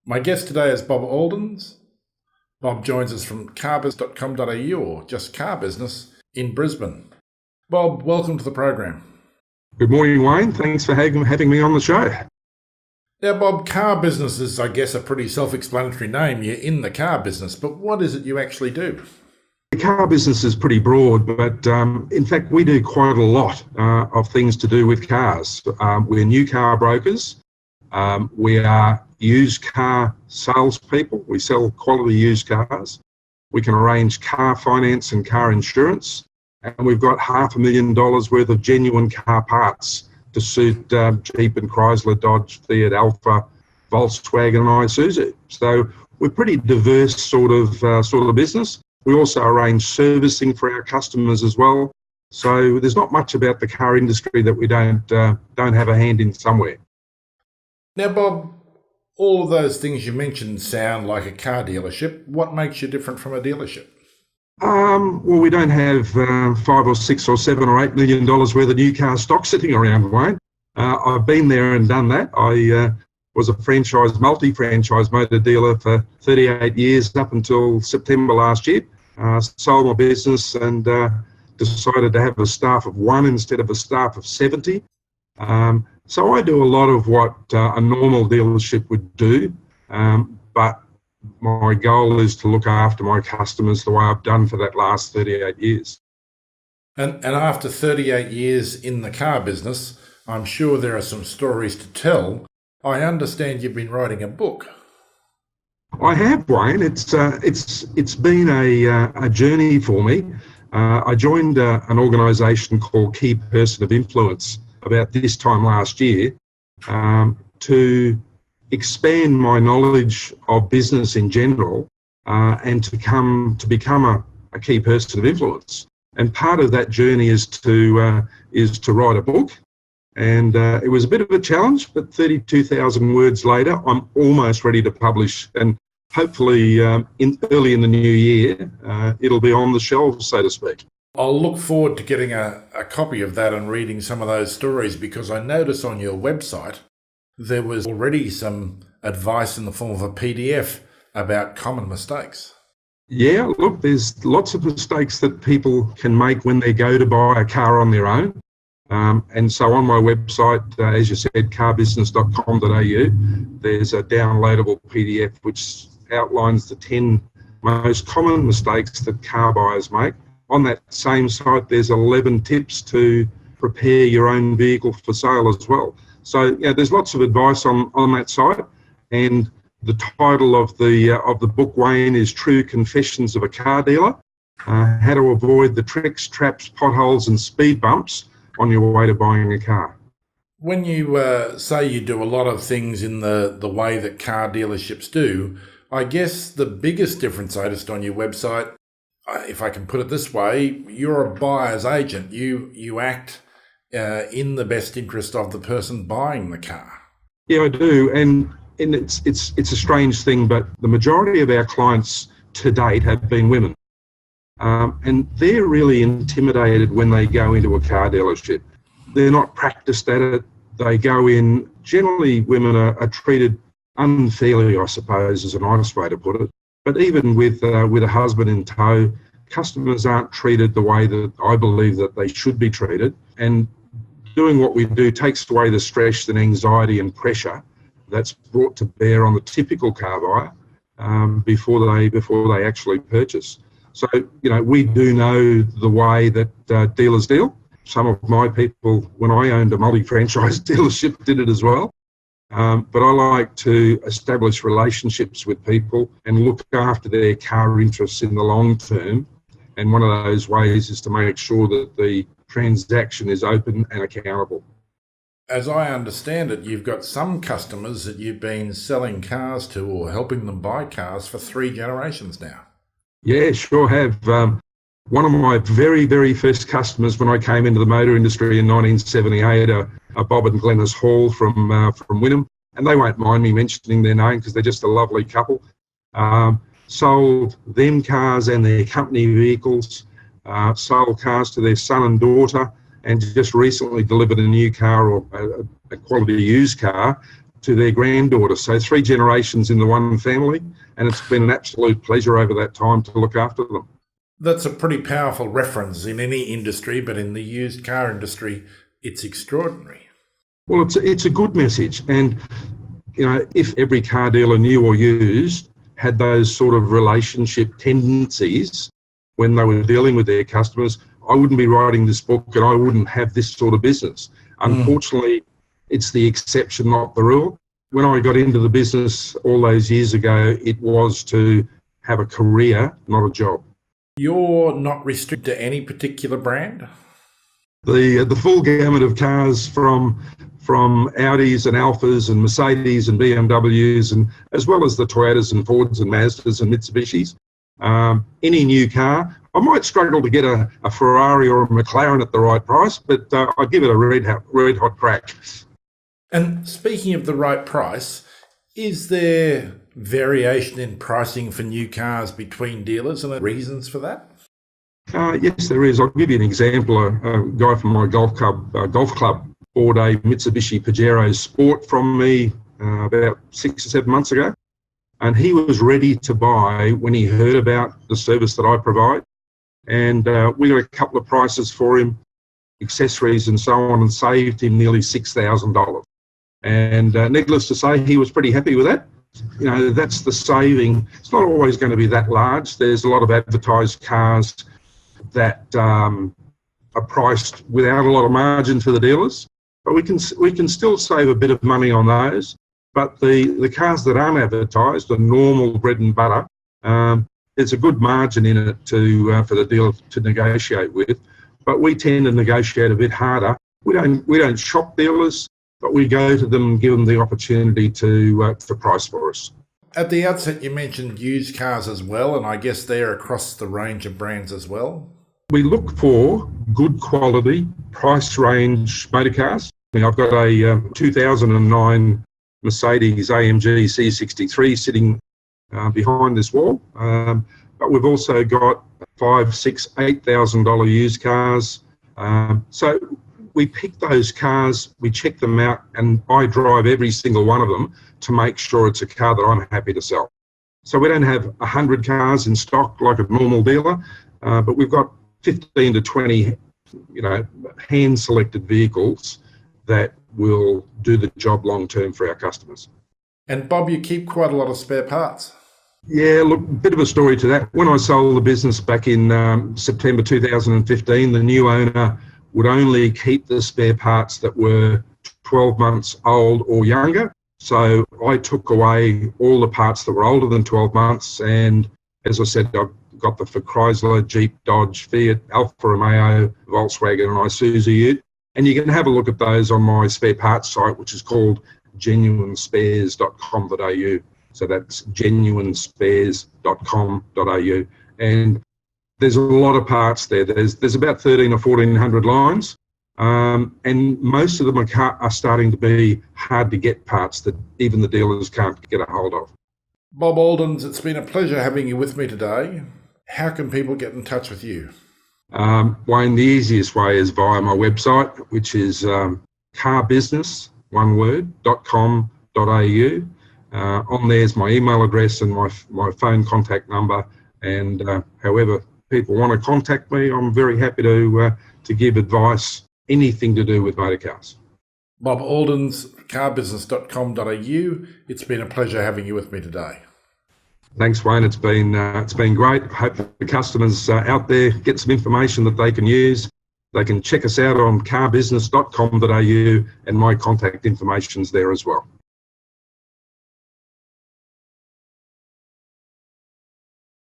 My guest today is Bob Aldons. Bob joins us from carbiz.com.au, or just car business, in Brisbane. Bob, welcome to the program. Good morning, Wayne. Thanks for having me on the show. Now, Bob, car business is, I guess, a pretty self-explanatory name. You're in the car business, but what is it you actually do? The car business is pretty broad, but in fact, we do quite a lot of things to do with cars. We're new car brokers. We are used car salespeople. We sell quality used cars. We can arrange car finance and car insurance. And we've got $500,000 worth of genuine car parts to suit Jeep and Chrysler, Dodge, Fiat, Alfa, Volkswagen and Isuzu. So we're pretty diverse sort of business. We also arrange servicing for our customers as well. So there's not much about the car industry that we don't have a hand in somewhere. Now, Bob, all of those things you mentioned sound like a car dealership. What makes you different from a dealership? Well, we don't have $5 or $6 or $7 or $8 million worth of new car stock sitting around, Wayne. I've been there and done that. I was a multi-franchise motor dealer for 38 years up until September last year. Sold my business and decided to have a staff of 1 instead of a staff of 70. So I do a lot of what a normal dealership would do, but my goal is to look after my customers the way I've done for that last 38 years. And after 38 years in the car business, I'm sure there are some stories to tell. I understand you've been writing a book. I have, Wayne. It's been a journey for me. I joined an organisation called Key Person of Influence about this time last year to expand my knowledge of business in general and to become a key person of influence. And part of that journey is to write a book. And it was a bit of a challenge, but 32,000 words later, I'm almost ready to publish. And hopefully early in the new year, it'll be on the shelves, so to speak. I'll look forward to getting a copy of that and reading some of those stories, because I notice on your website there was already some advice in the form of a PDF about common mistakes. Yeah, look, there's lots of mistakes that people can make when they go to buy a car on their own. And so on my website, as you said, carbusiness.com.au, there's a downloadable PDF which outlines the 10 most common mistakes that car buyers make. On that same site, there's 11 tips to prepare your own vehicle for sale as well. So yeah, there's lots of advice on that site, and the title of the book, Wayne, is True Confessions of a Car Dealer: How to Avoid the Tricks, Traps, Potholes and Speed Bumps on your way to buying a car. When you say you do a lot of things in the way that car dealerships do, I guess the biggest difference I noticed on your website, if I can put it this way, you're a buyer's agent. You act in the best interest of the person buying the car. Yeah, I do, and it's a strange thing, but the majority of our clients to date have been women, and they're really intimidated when they go into a car dealership. They're not practiced at it. They go in. Generally, women are treated unfairly, I suppose, is a nice way to put it. But even with a husband in tow, customers aren't treated the way that I believe that they should be treated. And doing what we do takes away the stress and anxiety and pressure that's brought to bear on the typical car buyer before they actually purchase. So, we do know the way that dealers deal. Some of my people, when I owned a multi-franchise dealership, did it as well. But I like to establish relationships with people and look after their car interests in the long term. And one of those ways is to make sure that the transaction is open and accountable. As I understand it, you've got some customers that you've been selling cars to or helping them buy cars for 3 generations now. Yeah, sure have. One of my very, very first customers when I came into the motor industry in 1978 are Bob and Glennis Hall from Wynnum, and they won't mind me mentioning their name because they're just a lovely couple. Sold them cars and their company vehicles, sold cars to their son and daughter, and just recently delivered a new car or a quality used car to their granddaughter. So 3 generations in the one family, and it's been an absolute pleasure over that time to look after them. That's a pretty powerful reference in any industry, but in the used car industry, it's extraordinary. Well, it's a good message. And, you know, if every car dealer, new or used, had those sort of relationship tendencies when they were dealing with their customers, I wouldn't be writing this book and I wouldn't have this sort of business. Unfortunately, it's the exception, not the rule. When I got into the business all those years ago, it was to have a career, not a job. You're not restricted to any particular brand? The full gamut of cars from Audis and Alphas and Mercedes and BMWs, and as well as the Toyotas and Fords and Mazdas and Mitsubishis. Any new car. I might struggle to get a Ferrari or a McLaren at the right price, but I'd give it a red hot crack. And speaking of the right price, is there variation in pricing for new cars between dealers and reasons for that? Yes, there is. I'll give you an example. A guy from my golf club bought a Mitsubishi Pajero Sport from me about 6 or 7 months ago. And he was ready to buy when he heard about the service that I provide. And we got a couple of prices for him, accessories and so on, and saved him nearly $6,000. And needless to say, he was pretty happy with that. You know, that's the saving. It's not always going to be that large. There's a lot of advertised cars that are priced without a lot of margin for the dealers, but we can still save a bit of money on those. But the cars that aren't advertised are normal bread and butter. There's a good margin in it for the dealer to negotiate with, but we tend to negotiate a bit harder. We don't shop dealers, but we go to them and give them the opportunity to price for us. At the outset, you mentioned used cars as well, and I guess they're across the range of brands as well. We look for good quality, price range motor cars. I've got a 2009 Mercedes AMG C63 sitting behind this wall, but we've also got $5,000, $6,000, $8,000 used cars. So we pick those cars, we check them out, and I drive every single one of them to make sure it's a car that I'm happy to sell. So we don't have 100 cars in stock like a normal dealer, but we've got 15 to 20, hand-selected vehicles that will do the job long-term for our customers. And Bob, you keep quite a lot of spare parts. Yeah, look, a bit of a story to that. When I sold the business back in September 2015, the new owner would only keep the spare parts that were 12 months old or younger. So I took away all the parts that were older than 12 months. And as I said, I've got the for Chrysler, Jeep, Dodge, Fiat, Alfa Romeo, Volkswagen and Isuzu Ute. And you can have a look at those on my spare parts site, which is called genuinespares.com.au. So that's genuinespares.com.au. And there's a lot of parts there. There's about 1,300 or 1,400 lines. And most of them are starting to be hard to get parts that even the dealers can't get a hold of. Bob Aldons, it's been a pleasure having you with me today. How can people get in touch with you? Wayne, the easiest way is via my website, which is carbusiness.com.au. On there's my email address and my phone contact number. And however people want to contact me, I'm very happy to give advice, anything to do with motor cars. Bob Aldons, carbusiness.com.au. It's been a pleasure having you with me today. Thanks, Wayne. It's been great. I hope the customers out there get some information that they can use. They can check us out on carbusiness.com.au, and my contact information's there as well.